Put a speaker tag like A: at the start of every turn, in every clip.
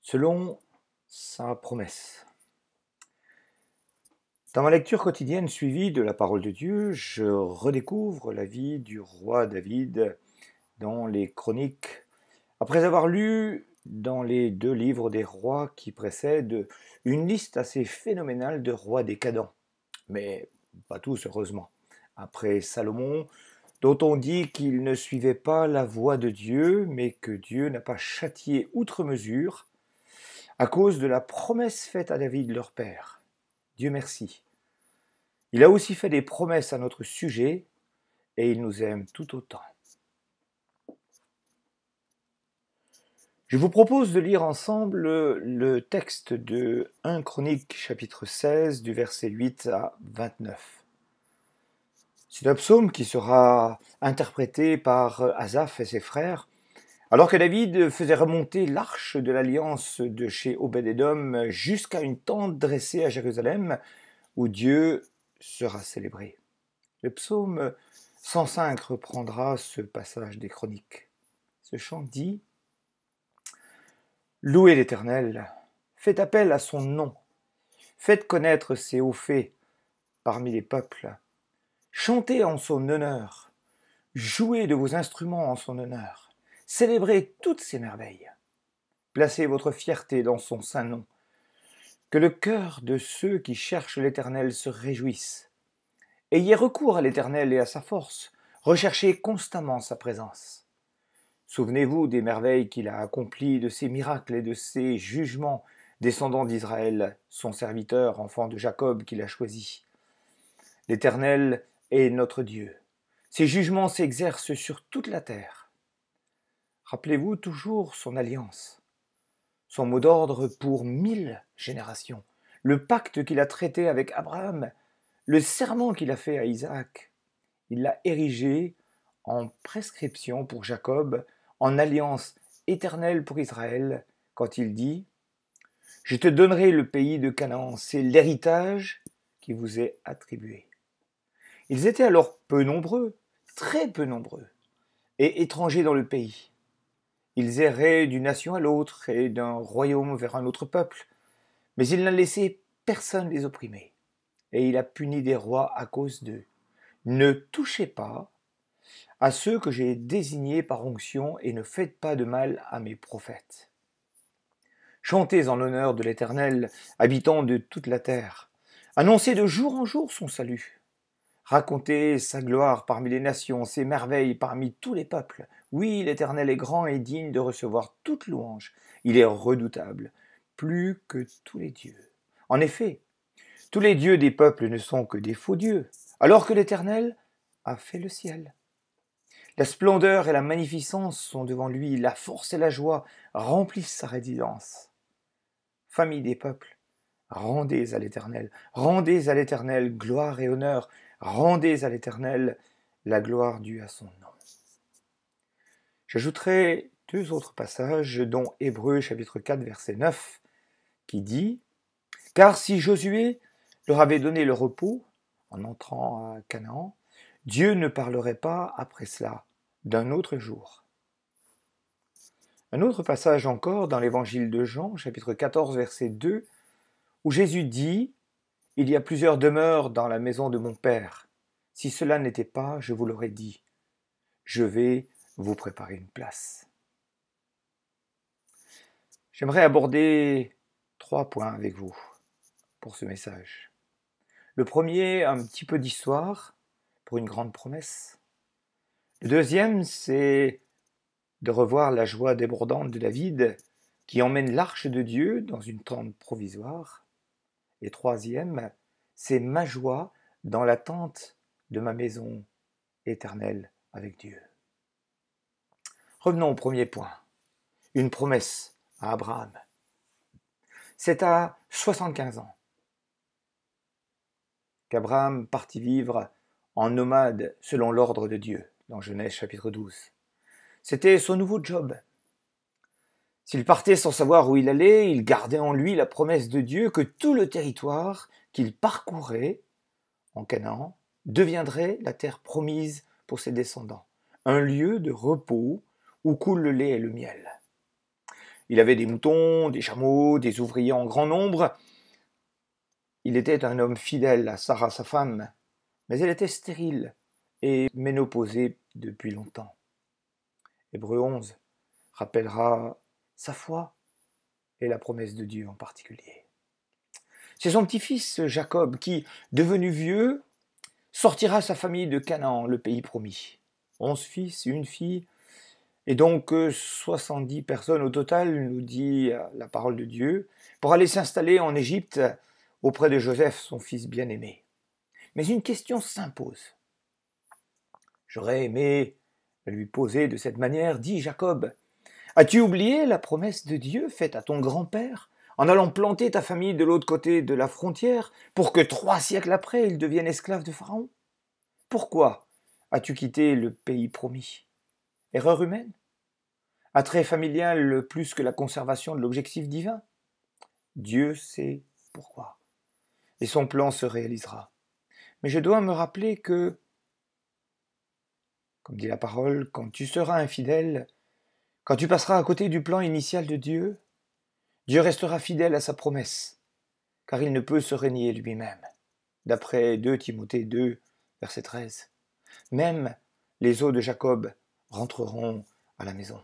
A: selon sa promesse. Dans ma lecture quotidienne suivie de la parole de Dieu, je redécouvre la vie du roi David dans les Chroniques. Après avoir lu dans les 2 livres des rois qui précèdent une liste assez phénoménale de rois décadents, mais pas tous heureusement. Après Salomon, dont on dit qu'il ne suivait pas la voie de Dieu, mais que Dieu n'a pas châtié outre mesure à cause de la promesse faite à David leur père. Dieu merci. Il a aussi fait des promesses à notre sujet et il nous aime tout autant. Je vous propose de lire ensemble le texte de 1 Chronique chapitre 16 du verset 8 à 29. C'est un psaume qui sera interprété par Asaph et ses frères, alors que David faisait remonter l'arche de l'alliance de chez Obed-Édom jusqu'à une tente dressée à Jérusalem, où Dieu sera célébré. Le psaume 105 reprendra ce passage des Chroniques. Ce chant dit « Louez l'Éternel, faites appel à son nom, faites connaître ses hauts faits parmi les peuples, chantez en son honneur, jouez de vos instruments en son honneur, célébrez toutes ses merveilles, placez votre fierté dans son saint nom, que le cœur de ceux qui cherchent l'Éternel se réjouisse. Ayez recours à l'Éternel et à sa force, recherchez constamment sa présence. Souvenez-vous des merveilles qu'il a accomplies, de ses miracles et de ses jugements, descendants d'Israël, son serviteur, enfant de Jacob qu'il a choisi. L'Éternel est notre Dieu. Ses jugements s'exercent sur toute la terre. Rappelez-vous toujours son alliance, son mot d'ordre pour 1000 générations, le pacte qu'il a traité avec Abraham, le serment qu'il a fait à Isaac. Il l'a érigé en prescription pour Jacob, en alliance éternelle pour Israël, quand il dit « Je te donnerai le pays de Canaan, c'est l'héritage qui vous est attribué. » Ils étaient alors peu nombreux, très peu nombreux, et étrangers dans le pays. Ils erraient d'une nation à l'autre et d'un royaume vers un autre peuple, mais il n'a laissé personne les opprimer, et il a puni des rois à cause d'eux. Ne touchez pas à ceux que j'ai désignés par onction, et ne faites pas de mal à mes prophètes. Chantez en l'honneur de l'Éternel, habitant de toute la terre. Annoncez de jour en jour son salut. Racontez sa gloire parmi les nations, ses merveilles parmi tous les peuples. Oui, l'Éternel est grand et digne de recevoir toute louange. Il est redoutable, plus que tous les dieux. En effet, tous les dieux des peuples ne sont que des faux dieux, alors que l'Éternel a fait le ciel. La splendeur et la magnificence sont devant lui, la force et la joie remplissent sa résidence. Famille des peuples, rendez à l'Éternel gloire et honneur, rendez à l'Éternel la gloire due à son nom. J'ajouterai 2 autres passages, dont Hébreux chapitre 4 verset 9, qui dit « Car si Josué leur avait donné le repos en entrant à Canaan, Dieu ne parlerait pas après cela d'un autre jour. » Un autre passage encore dans l'évangile de Jean, chapitre 14, verset 2, où Jésus dit « Il y a plusieurs demeures dans la maison de mon Père. Si cela n'était pas, je vous l'aurais dit. Je vais vous préparer une place. » J'aimerais aborder 3 points avec vous pour ce message. Le premier, un petit peu d'histoire pour une grande promesse. Le deuxième, c'est de revoir la joie débordante de David qui emmène l'arche de Dieu dans une tente provisoire. Et troisième, c'est ma joie dans l'attente de ma maison éternelle avec Dieu. Revenons au premier point, une promesse à Abraham. C'est à 75 ans qu'Abraham partit vivre en nomade selon l'ordre de Dieu, dans Genèse chapitre 12. C'était son nouveau job. S'il partait sans savoir où il allait, il gardait en lui la promesse de Dieu que tout le territoire qu'il parcourait en Canaan deviendrait la terre promise pour ses descendants, un lieu de repos où coule le lait et le miel. Il avait des moutons, des chameaux, des ouvriers en grand nombre. Il était un homme fidèle à Sarah, sa femme, mais elle était stérile et ménopausée depuis longtemps. Hébreu 11 rappellera sa foi et la promesse de Dieu en particulier. C'est son petit-fils Jacob qui, devenu vieux, sortira sa famille de Canaan, le pays promis. 11 fils, une fille, et donc 70 personnes au total, nous dit la parole de Dieu, pour aller s'installer en Égypte auprès de Joseph, son fils bien-aimé. Mais une question s'impose. J'aurais aimé lui poser de cette manière, dit Jacob, as-tu oublié la promesse de Dieu faite à ton grand-père en allant planter ta famille de l'autre côté de la frontière pour que 3 siècles après il devienne esclave de Pharaon? Pourquoi as-tu quitté le pays promis? Erreur humaine? Attrait familial plus que la conservation de l'objectif divin? Dieu sait pourquoi. Et son plan se réalisera. Mais je dois me rappeler que, comme dit la parole, quand tu seras infidèle, quand tu passeras à côté du plan initial de Dieu, Dieu restera fidèle à sa promesse, car il ne peut se renier lui-même. D'après 2 Timothée 2, verset 13. Même les os de Jacob rentreront à la maison.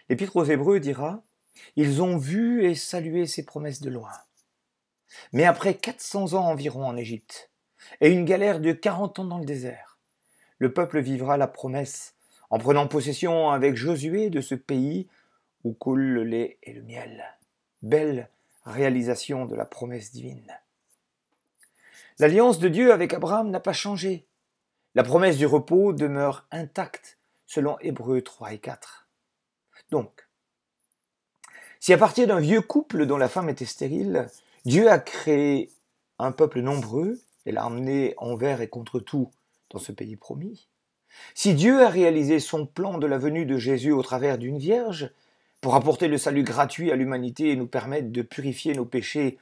A: L'Épître aux Hébreux dira « Ils ont vu et salué ses promesses de loin. » Mais après 400 ans environ en Égypte, et une galère de 40 ans dans le désert, le peuple vivra la promesse en prenant possession avec Josué de ce pays où coule le lait et le miel. Belle réalisation de la promesse divine. L'alliance de Dieu avec Abraham n'a pas changé. La promesse du repos demeure intacte selon Hébreux 3 et 4. Donc, si à partir d'un vieux couple dont la femme était stérile, Dieu a créé un peuple nombreux et l'a emmené envers et contre tout dans ce pays promis, si Dieu a réalisé son plan de la venue de Jésus au travers d'une vierge, pour apporter le salut gratuit à l'humanité et nous permettre de purifier nos péchés,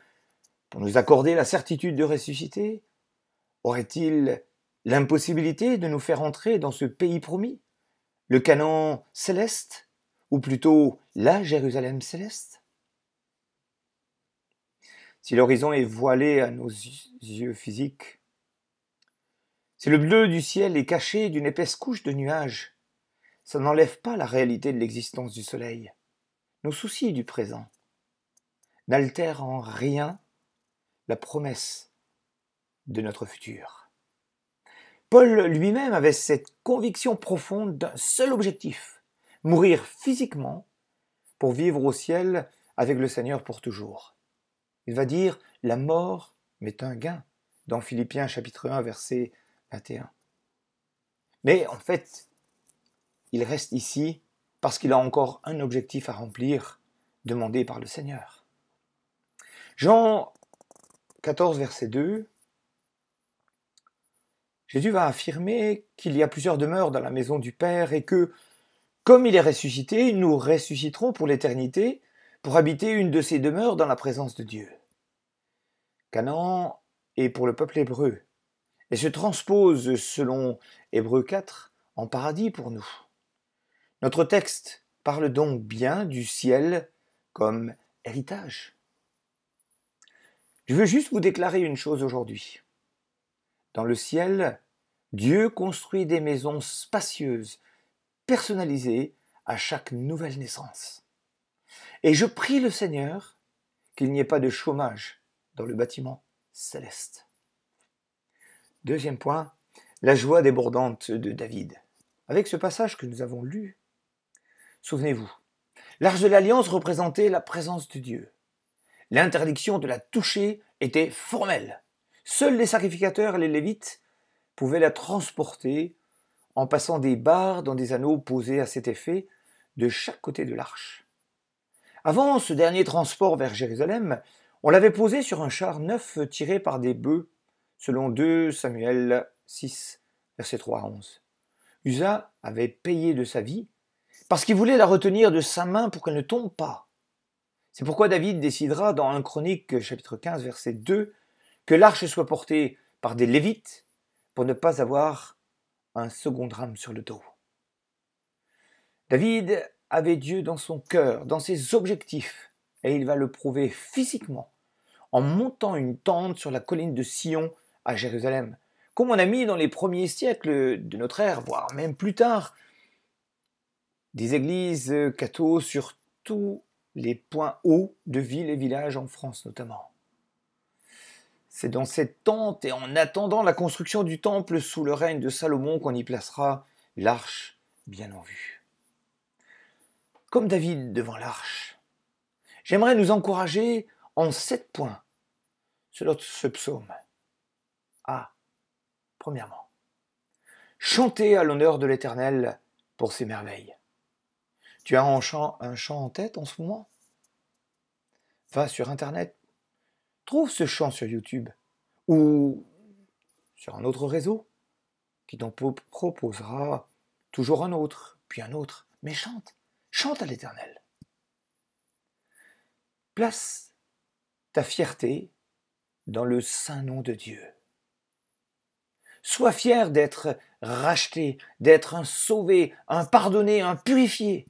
A: pour nous accorder la certitude de ressusciter, aurait-il l'impossibilité de nous faire entrer dans ce pays promis, le Canaan céleste, ou plutôt la Jérusalem céleste? Si l'horizon est voilé à nos yeux physiques, si le bleu du ciel est caché d'une épaisse couche de nuages, ça n'enlève pas la réalité de l'existence du soleil. Nos soucis du présent n'altèrent en rien la promesse de notre futur. Paul lui-même avait cette conviction profonde d'un seul objectif, mourir physiquement pour vivre au ciel avec le Seigneur pour toujours. Il va dire « la mort m'est un gain » dans Philippiens chapitre 1 verset 21. Mais en fait, il reste ici parce qu'il a encore un objectif à remplir, demandé par le Seigneur. Jean 14, verset 2, Jésus va affirmer qu'il y a plusieurs demeures dans la maison du Père et que, comme il est ressuscité, nous ressusciterons pour l'éternité pour habiter une de ces demeures dans la présence de Dieu. Canaan est pour le peuple hébreu et se transpose, selon Hébreux 4, en paradis pour nous. Notre texte parle donc bien du ciel comme héritage. Je veux juste vous déclarer une chose aujourd'hui. Dans le ciel, Dieu construit des maisons spacieuses, personnalisées à chaque nouvelle naissance. Et je prie le Seigneur qu'il n'y ait pas de chômage dans le bâtiment céleste. Deuxième point, la joie débordante de David. Avec ce passage que nous avons lu, souvenez-vous, l'arche de l'Alliance représentait la présence de Dieu. L'interdiction de la toucher était formelle. Seuls les sacrificateurs et les Lévites pouvaient la transporter en passant des barres dans des anneaux posés à cet effet de chaque côté de l'arche. Avant ce dernier transport vers Jérusalem, on l'avait posée sur un char neuf tiré par des bœufs, selon 2 Samuel 6, versets 3 à 11. Uza avait payé de sa vie parce qu'il voulait la retenir de sa main pour qu'elle ne tombe pas. C'est pourquoi David décidera dans 1 Chronique chapitre 15 verset 2 que l'arche soit portée par des Lévites pour ne pas avoir un second drame sur le dos. David avait Dieu dans son cœur, dans ses objectifs, et il va le prouver physiquement en montant une tente sur la colline de Sion à Jérusalem, comme on a mis dans les premiers siècles de notre ère, voire même plus tard, des églises catho sur tous les points hauts de villes et villages en France notamment. C'est dans cette tente et en attendant la construction du temple sous le règne de Salomon qu'on y placera l'arche bien en vue. Comme David devant l'arche, j'aimerais nous encourager en 7 points sur ce psaume. Premièrement, chantez à l'honneur de l'Éternel pour ses merveilles. Tu as un chant en tête en ce moment? Va sur Internet, trouve ce chant sur YouTube ou sur un autre réseau qui t'en proposera toujours un autre, puis un autre. Mais chante à l'Éternel. Place ta fierté dans le saint nom de Dieu. Sois fier d'être racheté, d'être un sauvé, un pardonné, un purifié,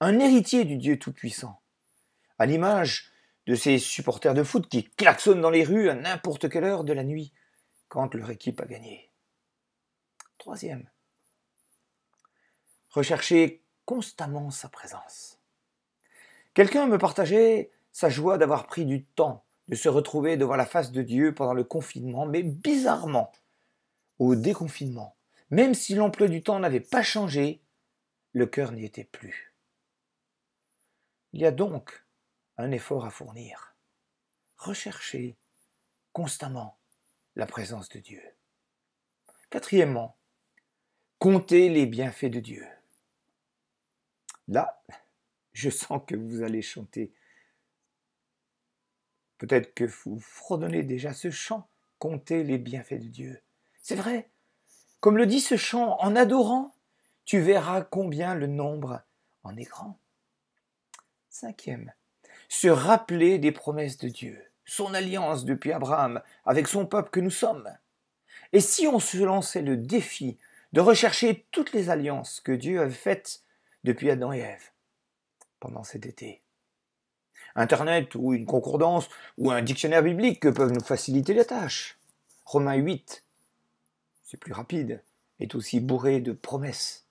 A: un héritier du Dieu Tout-Puissant. À l'image de ces supporters de foot qui klaxonnent dans les rues à n'importe quelle heure de la nuit quand leur équipe a gagné. Troisième, recherchez constamment sa présence. Quelqu'un me partageait sa joie d'avoir pris du temps de se retrouver devant la face de Dieu pendant le confinement, mais bizarrement, au déconfinement, même si l'emploi du temps n'avait pas changé, le cœur n'y était plus. Il y a donc un effort à fournir. Recherchez constamment la présence de Dieu. Quatrièmement, comptez les bienfaits de Dieu. Là, je sens que vous allez chanter. Peut-être que vous fredonnez déjà ce chant, comptez les bienfaits de Dieu. C'est vrai, comme le dit ce chant, en adorant, tu verras combien le nombre en est grand. Cinquième, se rappeler des promesses de Dieu, son alliance depuis Abraham avec son peuple que nous sommes. Et si on se lançait le défi de rechercher toutes les alliances que Dieu avait faites depuis Adam et Ève pendant cet été? Internet ou une concordance ou un dictionnaire biblique peuvent nous faciliter la tâche. Romains 8, c'est plus rapide, est aussi bourré de promesses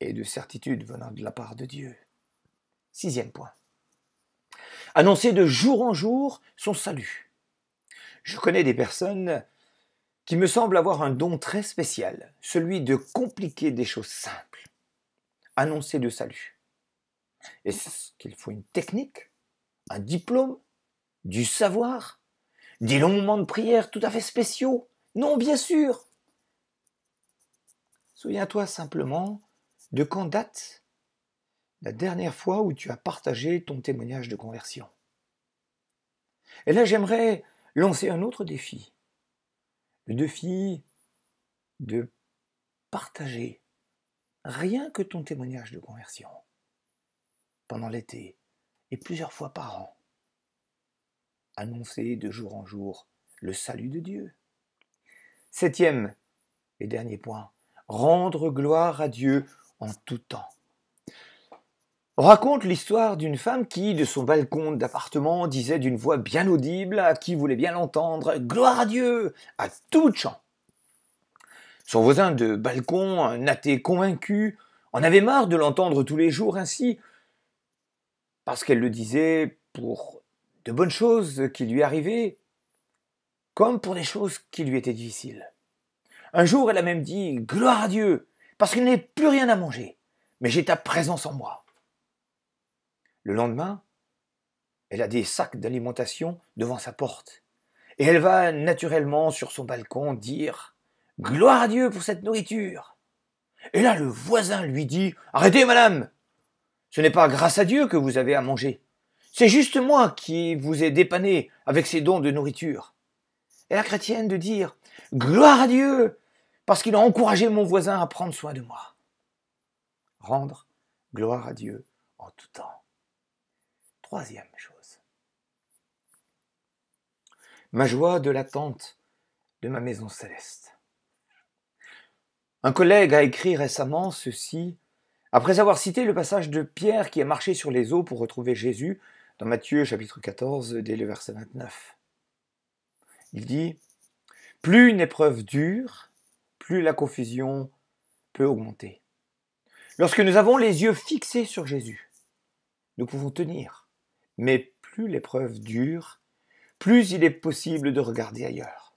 A: et de certitudes venant de la part de Dieu. Sixième point. Annoncer de jour en jour son salut. Je connais des personnes qui me semblent avoir un don très spécial, celui de compliquer des choses simples. Annoncer le salut. Est-ce qu'il faut une technique, un diplôme, du savoir, des longs moments de prière tout à fait spéciaux? Non, bien sûr. Souviens-toi simplement de quand date la dernière fois où tu as partagé ton témoignage de conversion. Et là, j'aimerais lancer un autre défi. Le défi de partager rien que ton témoignage de conversion pendant l'été et plusieurs fois par an. Annoncer de jour en jour le salut de Dieu. Septième et dernier point, rendre gloire à Dieu en tout temps. On raconte l'histoire d'une femme qui, de son balcon d'appartement, disait d'une voix bien audible à qui voulait bien l'entendre « Gloire à Dieu !» à tout bout de champ. Son voisin de balcon, un athée convaincu, en avait marre de l'entendre tous les jours ainsi, parce qu'elle le disait pour de bonnes choses qui lui arrivaient, comme pour des choses qui lui étaient difficiles. Un jour, elle a même dit « Gloire à Dieu, parce qu'il n'est plus rien à manger, mais j'ai ta présence en moi. » Le lendemain, elle a des sacs d'alimentation devant sa porte, et elle va naturellement sur son balcon dire « Gloire à Dieu pour cette nourriture !» Et là, le voisin lui dit « Arrêtez, madame, ce n'est pas grâce à Dieu que vous avez à manger. C'est juste moi qui vous ai dépanné avec ces dons de nourriture. » Et la chrétienne de dire « Gloire à Dieu, parce qu'il a encouragé mon voisin à prendre soin de moi. » Rendre gloire à Dieu en tout temps. Troisième chose. Ma joie de l'attente de ma maison céleste. Un collègue a écrit récemment ceci Après avoir cité le passage de Pierre qui a marché sur les eaux pour retrouver Jésus, dans Matthieu chapitre 14, dès le verset 29. Il dit « Plus une épreuve dure, plus la confusion peut augmenter. Lorsque nous avons les yeux fixés sur Jésus, nous pouvons tenir, mais plus l'épreuve dure, plus il est possible de regarder ailleurs.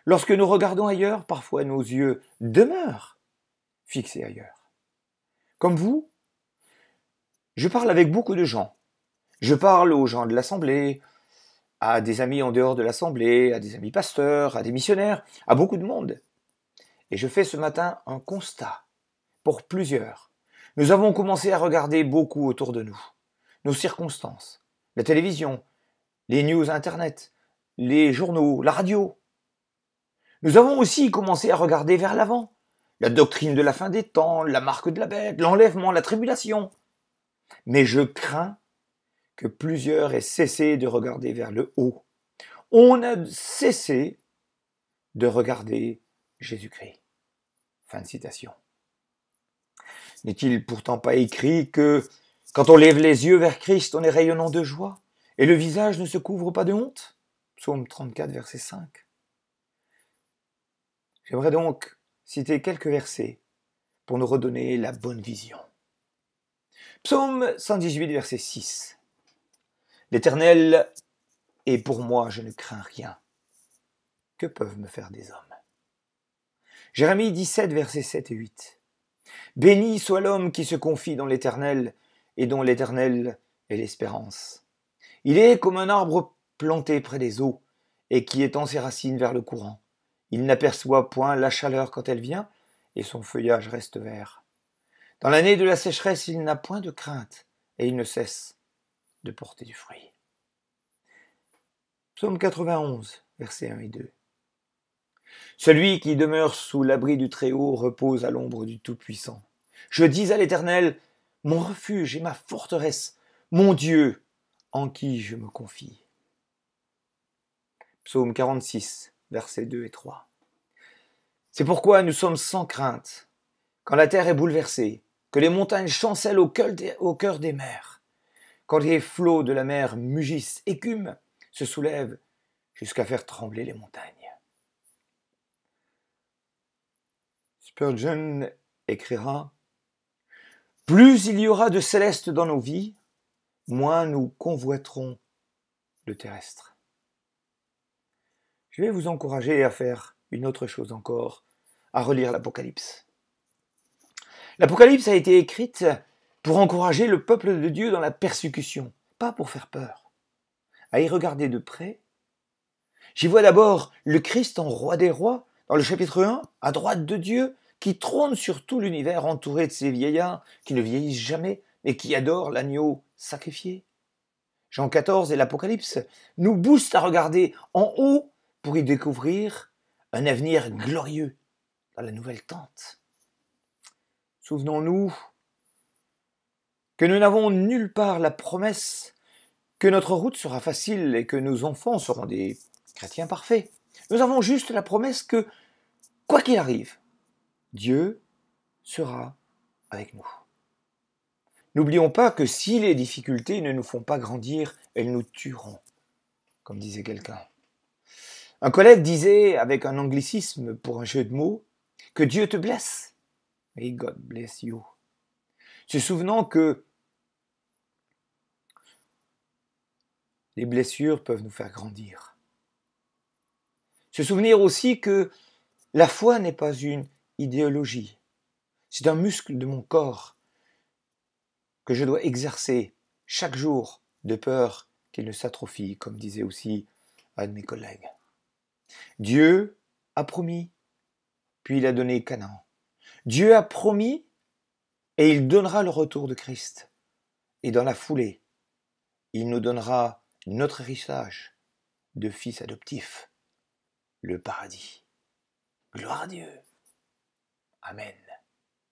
A: Lorsque nous regardons ailleurs, parfois nos yeux demeurent fixés ailleurs. Comme vous, je parle avec beaucoup de gens. Je parle aux gens de l'Assemblée, à des amis en dehors de l'Assemblée, à des amis pasteurs, à des missionnaires, à beaucoup de monde. Et je fais ce matin un constat pour plusieurs. Nous avons commencé à regarder beaucoup autour de nous, nos circonstances, la télévision, les news Internet, les journaux, la radio. Nous avons aussi commencé à regarder vers l'avant, la doctrine de la fin des temps, la marque de la bête, l'enlèvement, la tribulation. Mais je crains que plusieurs aient cessé de regarder vers le haut. On a cessé de regarder Jésus-Christ. Fin de citation. N'est-il pourtant pas écrit que quand on lève les yeux vers Christ, on est rayonnant de joie et le visage ne se couvre pas de honte? Psaume 34, verset 5. J'aimerais donc citer quelques versets pour nous redonner la bonne vision. Psaume 118, verset 6. L'Éternel est pour moi, je ne crains rien. Que peuvent me faire des hommes? Jérémie 17, versets 7 et 8. Béni soit l'homme qui se confie dans l'Éternel et dont l'Éternel est l'espérance. Il est comme un arbre planté près des eaux et qui étend ses racines vers le courant. Il n'aperçoit point la chaleur quand elle vient et son feuillage reste vert. Dans l'année de la sécheresse, il n'a point de crainte et il ne cesse de porter du fruit. Psaume 91, versets 1 et 2. Celui qui demeure sous l'abri du Très-Haut repose à l'ombre du Tout-Puissant. Je dis à l'Éternel, mon refuge et ma forteresse, mon Dieu, en qui je me confie. Psaume 46, versets 2 et 3. C'est pourquoi nous sommes sans crainte, quand la terre est bouleversée, que les montagnes chancellent au cœur des mers, quand les flots de la mer mugissent, écument, se soulèvent jusqu'à faire trembler les montagnes. Spurgeon écrira « Plus il y aura de céleste dans nos vies, moins nous convoiterons le terrestre. » Je vais vous encourager à faire une autre chose encore, à relire l'Apocalypse. L'Apocalypse a été écrite pour encourager le peuple de Dieu dans la persécution, pas pour faire peur. À y regarder de près, j'y vois d'abord le Christ en roi des rois, dans le chapitre 1, à droite de Dieu, qui trône sur tout l'univers entouré de ces vieillards qui ne vieillissent jamais et qui adorent l'agneau sacrifié. Jean 14 et l'Apocalypse nous boostent à regarder en haut pour y découvrir un avenir glorieux dans la nouvelle tente. Souvenons-nous que nous n'avons nulle part la promesse que notre route sera facile et que nos enfants seront des chrétiens parfaits. Nous avons juste la promesse que, quoi qu'il arrive, Dieu sera avec nous. N'oublions pas que si les difficultés ne nous font pas grandir, elles nous tueront, comme disait quelqu'un. Un collègue disait, avec un anglicisme pour un jeu de mots, que Dieu te blesse. May God bless you. Se souvenant que les blessures peuvent nous faire grandir. Se souvenir aussi que la foi n'est pas une idéologie. C'est un muscle de mon corps que je dois exercer chaque jour de peur qu'il ne s'atrophie, comme disait aussi un de mes collègues. Dieu a promis, puis il a donné Canaan. Dieu a promis et il donnera le retour de Christ. Et dans la foulée, il nous donnera notre héritage de fils adoptifs, le paradis. Gloire à Dieu. Amen.